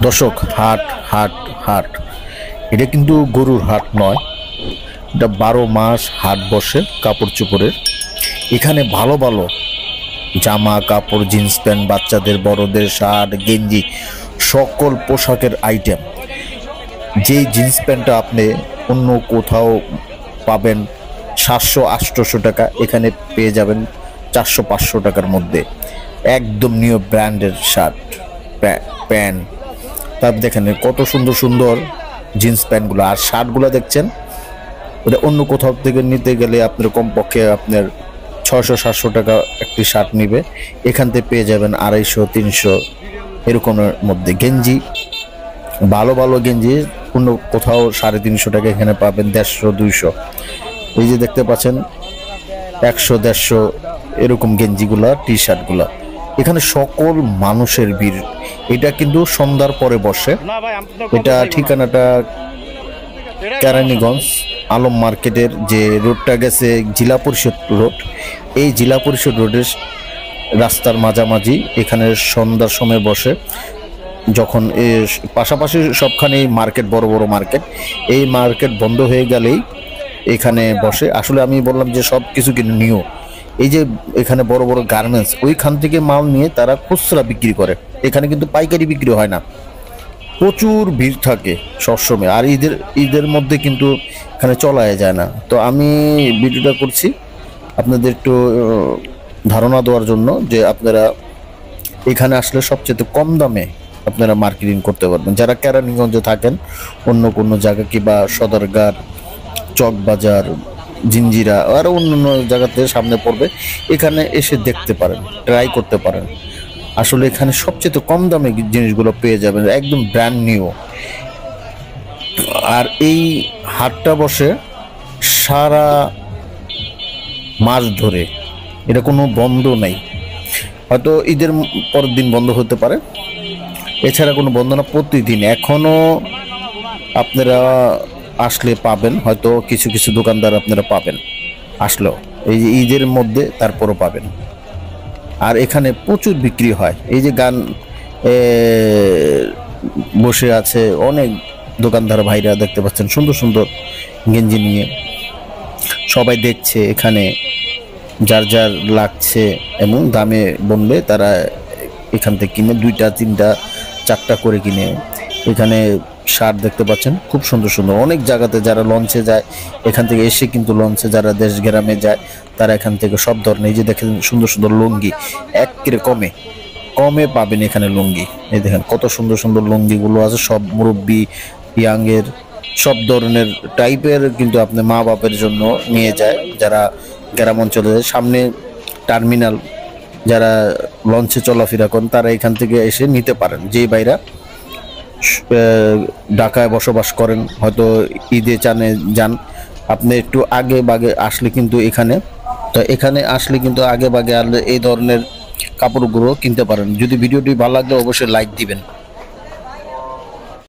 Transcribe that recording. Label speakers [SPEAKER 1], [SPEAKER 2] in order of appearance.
[SPEAKER 1] দর্শক, হাট হাট হাট, এটা কিন্তু গরুর হাট নয়, এটা 12 মাস হাট বসে কাপড় চোপড়ের। এখানে ভালো ভালো জামা কাপড়, জিন্স প্যান্ট, বাচ্চাদের বড়দের শার্ট গেঞ্জি, সকল পোশাকের আইটেম। যেই জিন্স প্যান্টটা আপনি অন্য কোথাও পাবেন 700-800 টাকা, এখানে পেয়ে যাবেন 400-500 টাকার মধ্যে। একদম নিউ ব্র্যান্ডের শার্ট প্যান্ট। তারপর দেখেন কত সুন্দর সুন্দর জিন্স প্যান্টগুলো আর শার্টগুলো দেখছেন, ওটা অন্য কোথাও থেকে নিতে গেলে আপনার কমপক্ষে আপনার 600-700 টাকা একটি শার্ট নিবে, এখান থেকে পেয়ে যাবেন 250-300 এরকমের মধ্যে। গেঞ্জি, ভালো ভালো গেঞ্জি অন্য কোথাও 350 টাকা, এখানে পাবেন 150-200। এই যে দেখতে পাচ্ছেন 100-150 এরকম গেঞ্জিগুলা, টি শার্টগুলা। এখানে সকল মানুষের ভিড়। এটা কিন্তু সন্ধ্যার পরে বসে। এটা ঠিকানাটা কেরানীগঞ্জ আলম মার্কেটের যে রোডটা গেছে জেলা পরিষদ রোড, এই জেলা পরিষদ রোডের রাস্তার মাঝামাঝি এখানে সন্ধ্যার সময় বসে। যখন পাশাপাশি সবখানেই মার্কেট, বড় বড় মার্কেট। এই মার্কেট বন্ধ হয়ে গেলেই এখানে বসে। আসলে আমি বললাম যে সব কিছু কিন্তু নিউ। এই যে এখানে বড় বড় গার্মেন্টস, ওইখান থেকে মাল নিয়ে তারা খুচরা বিক্রি করে, এখানে কিন্তু পাইকারি বিক্রি হয় না। প্রচুর ভিড় থাকে সবসময়, আর ঈদের মধ্যে কিন্তু এখানে চলা যায় না। তো আমি ভিডিওটা করছি আপনাদের একটু ধারণা দেওয়ার জন্য যে আপনারা এখানে আসলে সবচেয়ে কম দামে আপনারা মার্কেটিং করতে পারবেন। যারা কেরানীগঞ্জে থাকেন, অন্য কোনো জায়গা কিংবা সদরঘাট, চকবাজার, জিঞ্জিরা আর অন্যান্য জায়গাতে সামনে পড়বে, এখানে এসে দেখতে পারেন, ট্রাই করতে পারেন। আসলে এখানে সবচেয়ে কম দামে জিনিসগুলো পেয়ে যাবেন, একদম ব্র্যান্ড নিউ। আর এই হাটটা বসে সারা মাস ধরে, এটা কোনো বন্ধ নেই। হয়তো ঈদের পরের দিন বন্ধ হতে পারে, এছাড়া কোনো বন্ধ না, প্রতিদিন। এখনো আপনারা আসলে পাবেন, হয়তো কিছু কিছু দোকানদার আপনারা পাবেন আসলেও, এই যে ঈদের মধ্যে তারপরও পাবেন। আর এখানে প্রচুর বিক্রি হয়। এই যে গান বসে আছে অনেক দোকানদার ভাইরা, দেখতে পাচ্ছেন সুন্দর সুন্দর গেঞ্জি নিয়ে সবাই দেখছে। এখানে যার যার লাগছে এবং দামে বললে তারা এখান থেকে কিনে 2টা 3টা 4টা করে কিনে। এখানে শার্ট দেখতে পাচ্ছেন খুব সুন্দর সুন্দর। অনেক জায়গাতে যারা লঞ্চে যায় এখান থেকে এসে কিন্তু লঞ্চে যারা দেশ গ্রামে যায় তারা এখান থেকে সব ধরনের, এই যে দেখেন সুন্দর সুন্দর লুঙ্গি একেবারে কমে পাবেন এখানে লুঙ্গি। এই দেখেন কত সুন্দর সুন্দর লুঙ্গিগুলো আছে, সব মুরব্বি, ইয়াংয়ের সব ধরনের টাইপের কিন্তু আপনি মা বাপের জন্য নিয়ে যায় যারা গ্রাম অঞ্চলে। সামনে টার্মিনাল, যারা লঞ্চে চলাফেরা করেন তারা এখান থেকে এসে নিতে পারেন। যেই বাইরা ঢাকায় বসবাস করেন, হয়তো ঈদে যান, আপনি একটু আগে বাগে আসলে কিন্তু এখানে আসলে কিন্তু আগে বাগে আসলে এই ধরনের কাপড়গুলো কিনতে পারেন। যদি ভিডিওটি ভালো লাগলে অবশ্যই লাইক দিবেন।